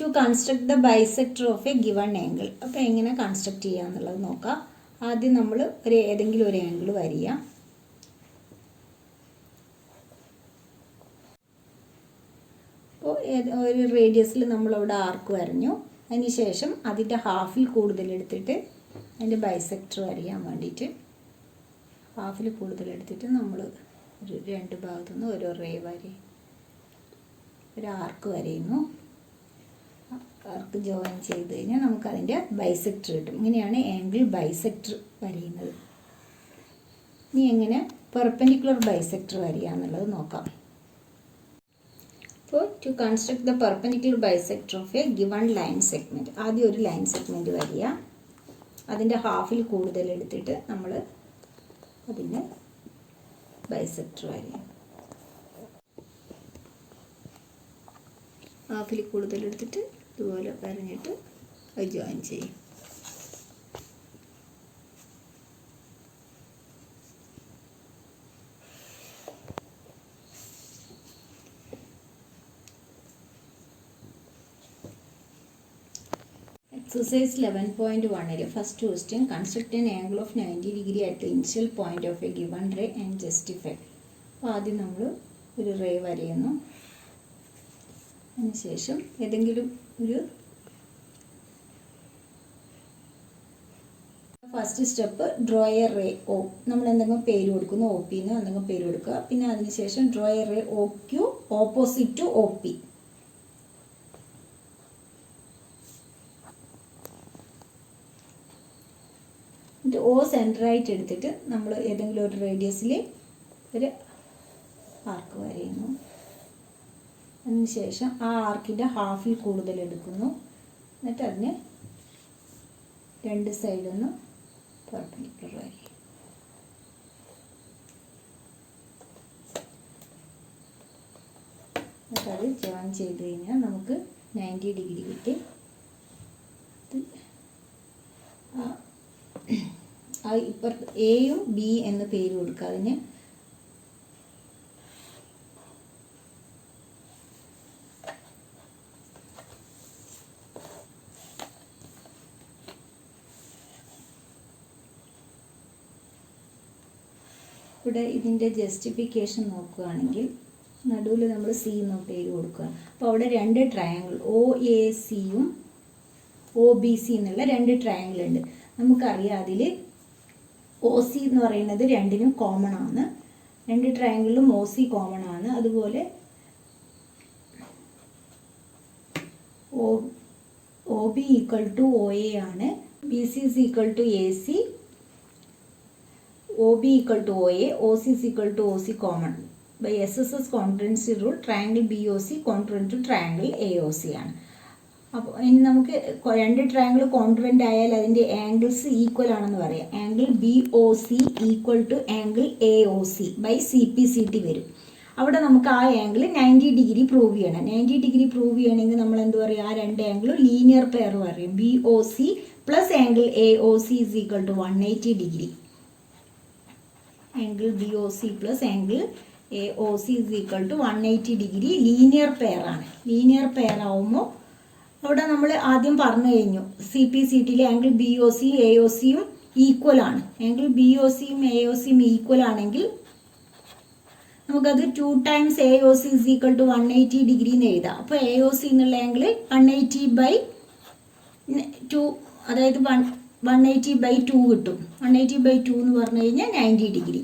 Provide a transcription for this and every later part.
To construct the bisector of a given angle. അപ്പോൾ എങ്ങനെ construct ചെയ്യാന്നുള്ളത് നോക്കാം. ആദ്യം നമ്മൾ ഏതെങ്കിലും ഒരു ആംഗിൾ വരയ്ക്കുക. അപ്പോൾ ഒരു റേഡിയസിൽ നമ്മളവിടെ ആർക്ക് വരഞ്ഞു. അതിന് ശേഷം അതിൻ്റെ ഹാഫിൽ കൂടുതൽ എടുത്തിട്ട് അതിൻ്റെ ബൈസെക്ടർ വരയ്ക്കാൻ വേണ്ടിയിട്ട് ഹാഫിൽ കൂടുതൽ എടുത്തിട്ട് നമ്മൾ ഒരു രണ്ട് ഭാഗത്തു നിന്ന് ഒരു റേ ഒരു ആർക്ക് വരയുന്നു. ആർക്ക് ജോയിൻ ചെയ്ത് കഴിഞ്ഞാൽ നമുക്കതിൻ്റെ ബൈസെക്ടർ കിട്ടും. ഇങ്ങനെയാണ് ആംഗിൾ ബൈസെക്ടർ വരയുന്നത്. ഇനി എങ്ങനെ പെർപെൻഡിക്കുലർ ബൈസെക്ടർ വരയ്ക്കുക എന്നുള്ളത് നോക്കാം. അപ്പോൾ to construct the perpendicular bisector of a given line segment. ആദ്യം ഒരു ലൈൻ സെഗ്മെൻറ്റ് വരയ്ക്കുക. അതിൻ്റെ ഹാഫിൽ കൂടുതൽ എടുത്തിട്ട് നമ്മൾ അതിന് ബൈസെക്ടർ വരയ്ക്കുക. ഹാഫിൽ കൂടുതൽ എടുത്തിട്ട് ഇതുപോലെ വരഞ്ഞിട്ട് അത് ജോയിൻ ചെയ്യും. Exercise 11.1 first question construct an angle of 90 degree at the initial point of a given ray and justify. അപ്പോൾ ആദ്യം നമ്മൾ ഒരു റേ വരയുന്നു. അതിനുശേഷം ഏതെങ്കിലും ഒരു first step draw a ray O, നമ്മൾ എന്തെങ്കിലും പേര് കൊടുക്കുന്നു. ഒ പി എന്ന് എന്തെങ്കിലും പേര് കൊടുക്കുക. പിന്നെ അതിനുശേഷം draw a ray O Q opposite to O P. O സെൻറ്ററായിട്ട് എടുത്തിട്ട് നമ്മൾ ഏതെങ്കിലും ഒരു റേഡിയസിൽ ഒരു ആർക്ക് വരയുന്നു. അതിനുശേഷം ആ ആർക്കിൻ്റെ ഹാഫിൽ കൂടുതൽ എടുക്കുന്നു. എന്നിട്ട് അതിന് രണ്ട് സൈഡിൽ നിന്ന് പെർപെൻഡിക്കുലർ വരയും. എന്നിട്ട് അത് ജോയിൻ ചെയ്ത് കഴിഞ്ഞാൽ നമുക്ക് 90 ഡിഗ്രി കിട്ടി. ഇപ്പുറത്ത് എയും ബി എന്ന് പേര് കൊടുക്കുക. അതിന് ഇവിടെ ഇതിൻ്റെ ജസ്റ്റിഫിക്കേഷൻ നോക്കുകയാണെങ്കിൽ നടുവിൽ നമ്മൾ സി എന്ന പേര് കൊടുക്കുക. അപ്പോൾ അവിടെ രണ്ട് ട്രയാങ്കിൾ ഒ എ സിയും ഒ ബി സി എന്നുള്ള രണ്ട് ട്രയാങ്കിൾ ഉണ്ട്. നമുക്കറിയാം അതിൽ ഒ സി എന്ന് പറയുന്നത് രണ്ടിനും കോമൺ ആണ്. രണ്ട് ട്രയാങ്കിളിലും ഒ സി കോമൺ ആണ്. അതുപോലെ O B equal to O A ആണ്. B C is equal to A C, O B equal to O A, O C is equal to O C common. By S S S congruency rule triangle B O C congruent to triangle A O C ആണ്. അപ്പോൾ ഇനി നമുക്ക് രണ്ട് triangle കോൺട്രൻറ്റ് ആയാൽ അതിൻ്റെ angles equal ആണെന്ന് പറയാം. Angle B O C equal to angle A O C by C P C T വരും. അവിടെ നമുക്ക് ആ ആംഗിൾ 90 ഡിഗ്രി പ്രൂവ് ചെയ്യണം. 90 ഡിഗ്രി പ്രൂവ് ചെയ്യണമെങ്കിൽ നമ്മൾ എന്ത് പറയും, ആ രണ്ട് ആംഗിളും ലീനിയർ പെയർ പറയും. B O C plus angle A O C is equal to 180 degree. Angle B O C plus angle A O C is equal to 180 degree linear pair ആണ്. Linear pair ആവുമ്പോൾ അവിടെ നമ്മൾ ആദ്യം പറഞ്ഞു കഴിഞ്ഞു C P C ടിയിലെ angle B O സിയും A O സിയും ഈക്വൽ ആണ്. ആംഗിൾ ബി ഒ സിയും എ ഒ സിയും ഈക്വൽ ആണെങ്കിൽ നമുക്കത് 2 times A O C is equal to 180 degree എന്ന് എഴുതാം. അപ്പോൾ എ ഒ സി എന്നുള്ള ആംഗിൾ 180/2, അതായത് 180/2 കിട്ടും. 180/2 എന്ന് പറഞ്ഞു കഴിഞ്ഞാൽ 90 ഡിഗ്രി.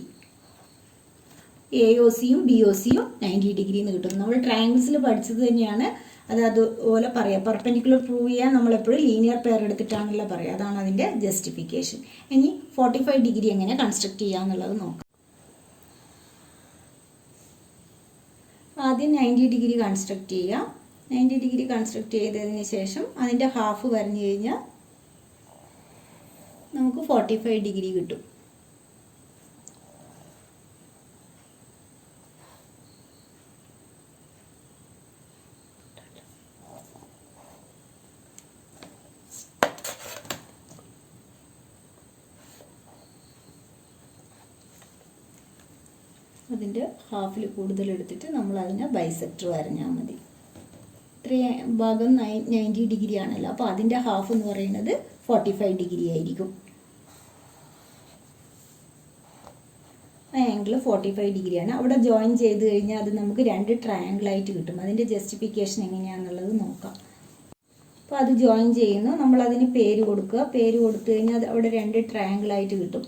എ ഒ സിയും ബി ഒ സിയും 90 ഡിഗ്രി എന്ന് കിട്ടും. നമ്മൾ ട്രയാങ്കിൾസിൽ പഠിച്ചത് തന്നെയാണ്. അതുപോലെ പറയാം. പെർപെൻഡിക്കുലർ പ്രൂവ് ചെയ്യാൻ നമ്മളെപ്പോഴും ലീനിയർ പെയർ എടുത്തിട്ടാണല്ലോ പറയുക. അതാണ് അതിൻ്റെ ജസ്റ്റിഫിക്കേഷൻ. ഇനി 45 ഡിഗ്രി എങ്ങനെ കൺസ്ട്രക്ട് ചെയ്യാന്നുള്ളത് നോക്കാം. ആദ്യം 90 ഡിഗ്രി കൺസ്ട്രക്ട് ചെയ്യുക. 90 ഡിഗ്രി കൺസ്ട്രക്ട് ചെയ്തതിന് ശേഷം അതിൻ്റെ ഹാഫ് വരഞ്ഞു കഴിഞ്ഞാൽ നമുക്ക് 45 ഡിഗ്രി കിട്ടും. അതിൻ്റെ ഹാഫിൽ കൂടുതൽ എടുത്തിട്ട് നമ്മൾ അതിനെ ബൈസെക്ടർ വരഞ്ഞാൽ മതി. ഇത്രയും ഭാഗം 90 ഡിഗ്രി ആണല്ലോ. അപ്പോൾ അതിൻ്റെ ഹാഫ് എന്ന് പറയുന്നത് 45 ഡിഗ്രി ആയിരിക്കും. ആ ആംഗിൾ 45 ഡിഗ്രിയാണ്. അവിടെ ജോയിൻ ചെയ്ത് കഴിഞ്ഞാൽ അത് നമുക്ക് 2 ട്രയാങ്കിളായിട്ട് കിട്ടും. അതിൻ്റെ ജസ്റ്റിഫിക്കേഷൻ എങ്ങനെയാണെന്നുള്ളത് നോക്കാം. അപ്പോൾ അത് ജോയിൻ ചെയ്യുന്നു. നമ്മളതിന് പേര് കൊടുക്കുക. പേര് കൊടുത്തു കഴിഞ്ഞാൽ അത് അവിടെ 2 ട്രയാങ്കിളായിട്ട് കിട്ടും.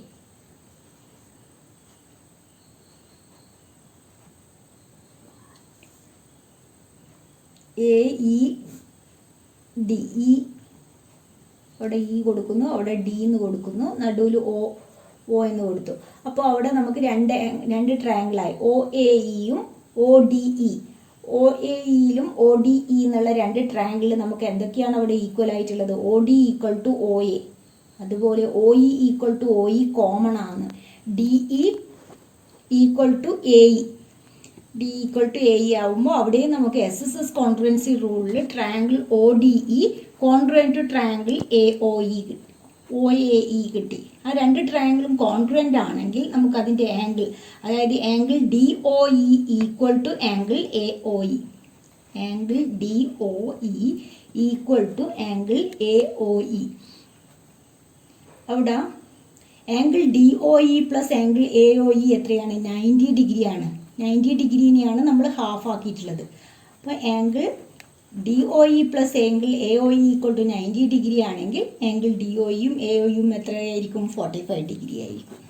A E D. ഇ അവിടെ ഇ കൊടുക്കുന്നു, അവിടെ ഡി എന്ന് കൊടുക്കുന്നു, നടുവിൽ ഒ എന്ന് കൊടുത്തു. അപ്പോൾ അവിടെ നമുക്ക് രണ്ട് ട്രയാങ്കിളായി. ഒ എ ഇയും O D E. O A ഇയിലും ഒ ഡി ഇ എന്നുള്ള 2 ട്രയാങ്കിളിൽ നമുക്ക് എന്തൊക്കെയാണ് അവിടെ ഈക്വൽ ആയിട്ടുള്ളത്? O D equal to O A, അതുപോലെ O E equal to O E common ആണ്. D E equal to A E. D equal to A E ആകുമ്പോൾ അവിടെയും നമുക്ക് SSS കോൺട്രുവൻസി റൂളിൽ triangle O D E congruent to triangle O A E കിട്ടി. ആ 2 ട്രയാങ്കിളും congruent ആണെങ്കിൽ നമുക്കതിൻ്റെ angle, അതായത് angle D O E equal to angle A O E. Angle D O E equal to angle A O E. അവിടെ angle D O E plus angle A O E എത്രയാണ്? 90 ഡിഗ്രിയാണ്. 90 ഡിഗ്രീനെയാണ് നമ്മൾ half ആക്കിയിട്ടുള്ളത്. അപ്പോൾ angle D O E plus angle A O E equal to 90 degree ആണെങ്കിൽ angle D O ഇയും A O ഇയും എത്രയായിരിക്കും? 45 ഡിഗ്രി ആയിരിക്കും.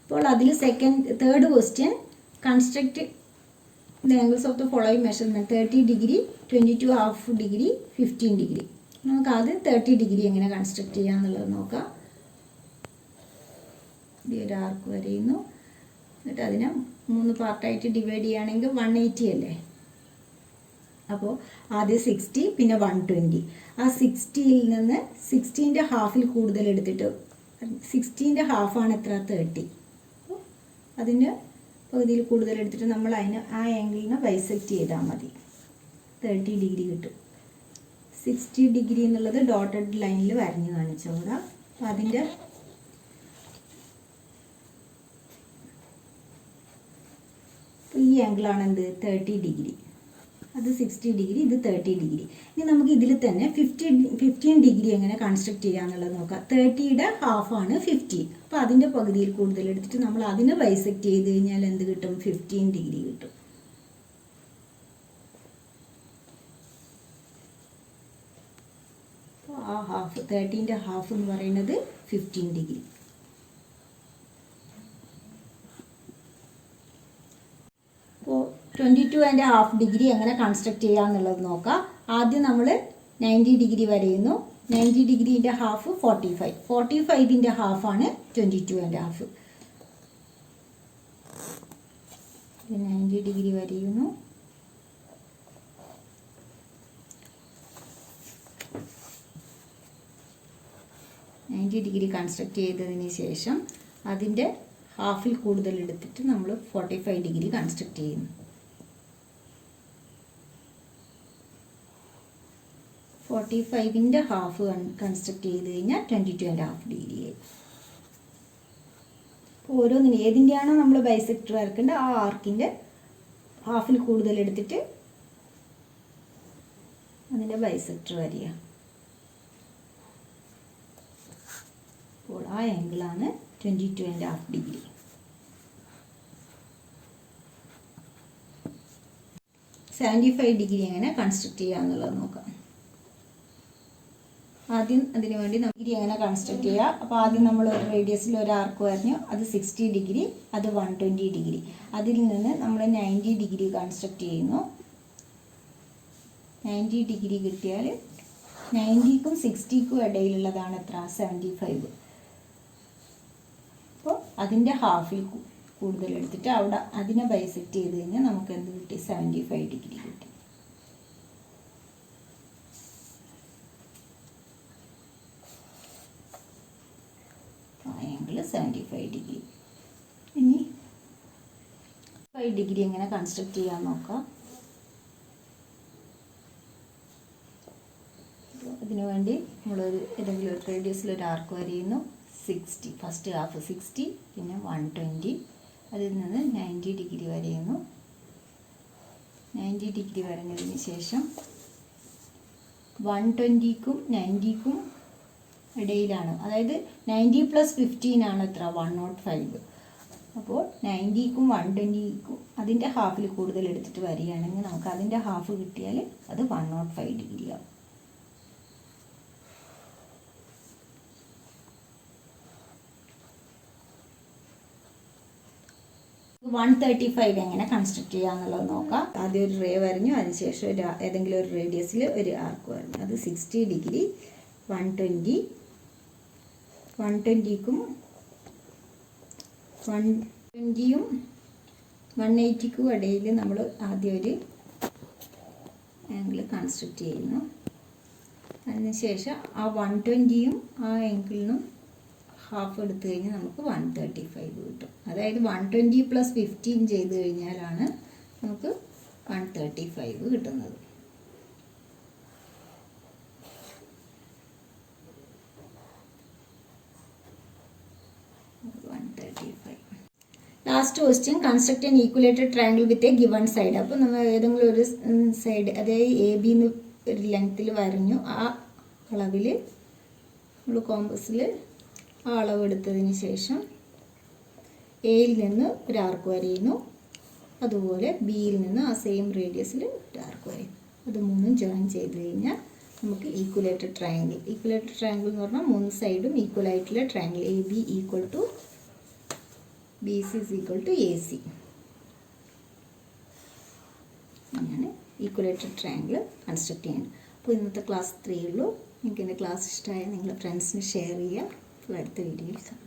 അപ്പോൾ അതിൽ third question, construct the angles of the following measurement 30 degree, 22.5 degree, 15 degree. നമുക്ക് ആദ്യം 30 ഡിഗ്രി എങ്ങനെ കൺസ്ട്രക്ട് ചെയ്യാന്നുള്ളത് നോക്കാം. ഒരു ആർക്ക് വരയുന്നു. എന്നിട്ട് അതിനെ 3 പാർട്ടായിട്ട് ഡിവൈഡ് ചെയ്യുകയാണെങ്കിൽ 180 അല്ലേ. അപ്പോൾ ആദ്യം 60, പിന്നെ 120. ആ 60ൽ നിന്ന് 60ൻ്റെ ഹാഫിൽ കൂടുതൽ എടുത്തിട്ട് 60ൻ്റെ ഹാഫാണ് എത്ര? 30. അപ്പോൾ അതിൻ്റെ പകുതിയിൽ കൂടുതൽ എടുത്തിട്ട് നമ്മൾ ആ ആംഗിളിനെ ബൈസെക്റ്റ് ചെയ്താൽ മതി. 30 ഡിഗ്രി കിട്ടും. 60 ഡിഗ്രി എന്നുള്ളത് ഡോട്ടഡ് ലൈനിൽ വരഞ്ഞ് കാണിച്ചോളാം. അപ്പോൾ അതിൻ്റെ ഈ ആംഗിളാണ് എന്ത്? 30 ഡിഗ്രി. അത് 60 ഡിഗ്രി, ഇത് 30 ഡിഗ്രി. ഇനി നമുക്ക് ഇതിൽ തന്നെ 15 ഡിഗ്രി എങ്ങനെ കൺസ്ട്രക്ട് ചെയ്യാന്നുള്ളത് നോക്കാം. 30യുടെ ഹാഫാണ് 50. അപ്പോൾ അതിൻ്റെ പകുതിയിൽ കൂടുതൽ എടുത്തിട്ട് നമ്മൾ അതിനെ ബൈസെക്റ്റ് ചെയ്ത് കഴിഞ്ഞാൽ എന്ത് കിട്ടും? 15 ഡിഗ്രി കിട്ടും. അപ്പോൾ ആ ഹാഫ്, 30ൻ്റെ ഹാഫ് എന്ന് പറയുന്നത് 15 ഡിഗ്രി. അപ്പോൾ 22.5 ഡിഗ്രി എങ്ങനെ കൺസ്ട്രക്ട് ചെയ്യാന്നുള്ളത് നോക്കാം. ആദ്യം നമ്മൾ 90 ഡിഗ്രി വരയുന്നു. 90 ഡിഗ്രീൻ്റെ ഹാഫ് 45. 45ൻ്റെ ഹാഫാണ് 22.5. 90 ഡിഗ്രി വരയുന്നു. ഡിഗ്രി കൺസ്ട്രക്ട് ചെയ്തതിന് ശേഷം അതിൻ്റെ ഹാഫിൽ കൂടുതൽ എടുത്തിട്ട് നമ്മൾ 45 ഡിഗ്രി കൺസ്ട്രക്ട് ചെയ്യുന്നു. 45ൻ്റെ ഹാഫ് കൺസ്ട്രക്ട് ചെയ്ത് കഴിഞ്ഞാൽ 22.5 ഡിഗ്രി ആയി. ഓരോന്നിനും ഏതിൻ്റെയാണോ നമ്മൾ ബൈസെക്ടർ വരക്കേണ്ടത് ആ ആർക്കിൻ്റെ ഹാഫിൽ കൂടുതൽ എടുത്തിട്ട് അതിൻ്റെ ബൈസെക്ടർ വരിക. അപ്പോൾ ആ ആംഗിളാണ് 22.5 ഡിഗ്രി. ഡിഗ്രി എങ്ങനെ കൺസ്ട്രക്ട് ചെയ്യാന്നുള്ളത് നോക്കാം. ആദ്യം അതിനു വേണ്ടി ഡിഗ്രി എങ്ങനെ കൺസ്ട്രക്ട് ചെയ്യുക. അപ്പോൾ ആദ്യം നമ്മൾ ഒരു റേഡിയസിൽ ഒരു ആർക്ക് വരഞ്ഞു. അത് 60 ഡിഗ്രി, അത് 120 ഡിഗ്രി. അതിൽ നിന്ന് നമ്മൾ 90 ഡിഗ്രി കൺസ്ട്രക്ട് ചെയ്യുന്നു. 90 ഡിഗ്രി കിട്ടിയാൽ 90ക്കും 60ക്കും ഇടയിലുള്ളതാണ് എത്ര? 75. അപ്പോൾ അതിൻ്റെ ഹാഫിൽ കൂടുതൽ എടുത്തിട്ട് അവിടെ അതിനെ ബൈസെക്റ്റ് ചെയ്ത് കഴിഞ്ഞാൽ നമുക്ക് എന്ത് കിട്ടി? 75 ഡിഗ്രി കിട്ടി. Angle 75 degree. ഇനി 5 ഡിഗ്രി എങ്ങനെ കൺസ്ട്രക്ട് ചെയ്യാൻ നോക്കാം. അതിനു വേണ്ടി നമ്മളൊരു ഏതെങ്കിലും ഒരു റേഡിയസിൽ ഒരു ആർക്ക് വരയുന്നു. 60, ഫസ്റ്റ് ഹാഫ് 60, പിന്നെ 120. അതിൽ നിന്ന് 90 ഡിഗ്രി വരയുന്നു. 90 ഡിഗ്രി വരഞ്ഞതിന് ശേഷം 120ക്കും 90ക്കും ഇടയിലാണ്, അതായത് 90 + 15 ആണ് എത്ര 105. അപ്പോൾ 90ക്കും 120ക്കും അതിൻ്റെ ഹാഫിൽ കൂടുതൽ എടുത്തിട്ട് വരികയാണെങ്കിൽ നമുക്ക് അതിൻ്റെ ഹാഫ് കിട്ടിയാൽ അത് 105 ഡിഗ്രി ആവും. വൺ 135 എങ്ങനെ കൺസ്ട്രക്ട് ചെയ്യാന്നുള്ളത് നോക്കാം. ആദ്യം ഒരു റേ വരഞ്ഞു, അതിനുശേഷം ഏതെങ്കിലും ഒരു റേഡിയസിൽ ഒരു ആർക്ക് വരഞ്ഞു. അത് 60 ഡിഗ്രി 120ക്കും 120യും 180ക്കും ഇടയിൽ നമ്മൾ ആദ്യം ഒരു ആംഗിൾ കൺസ്ട്രക്ട് ചെയ്യുന്നു. അതിനുശേഷം ആ 120യും ആ ആംഗിളിനും ഹാഫ് എടുത്തു കഴിഞ്ഞാൽ നമുക്ക് 135 കിട്ടും. അതായത് 120 + 15 ചെയ്ത് കഴിഞ്ഞാലാണ് നമുക്ക് 135 കിട്ടുന്നത്. Last question, construct an equilateral triangle with a given side. അപ്പോൾ നമ്മൾ ഏതെങ്കിലും ഒരു സൈഡ്, അതായത് AB എന്ന് ഒരു ലെങ്ത്തിൽ വരഞ്ഞു. ആ അളവിൽ നമ്മൾ കോമ്പസിൽ ആ അളവെടുത്തതിന് ശേഷം എയിൽ നിന്ന് ഒരു ആർക്ക് വരയുന്നു, അതുപോലെ ബിയിൽ നിന്ന് ആ സെയിം റേഡിയസിൽ ഒരു ആർക്ക് വരയും. അത് മൂന്നും ജോയിൻ ചെയ്ത് കഴിഞ്ഞാൽ നമുക്ക് ഈക്വലേറ്റഡ് ട്രയാങ്കിൾ. ഈക്വലേറ്റഡ് ട്രയാങ്കിൾ എന്ന് പറഞ്ഞാൽ 3 സൈഡും ഈക്വൽ ആയിട്ടുള്ള ട്രയാങ്കിൾ. AB = BC = AC. അങ്ങനെ ഈക്വലേറ്റഡ് ട്രയാങ്കിൾ കൺസ്ട്രക്ട് ചെയ്യണം. അപ്പോൾ ഇന്നത്തെ ക്ലാസ് 3 ഉള്ളൂ. നിങ്ങൾക്ക് എൻ്റെ ക്ലാസ് ഇഷ്ടമായാൽ നിങ്ങളുടെ ഫ്രണ്ട്സിന് ഷെയർ ചെയ്യുക. അടുത്ത വീഡിയോയിൽ കാണാം.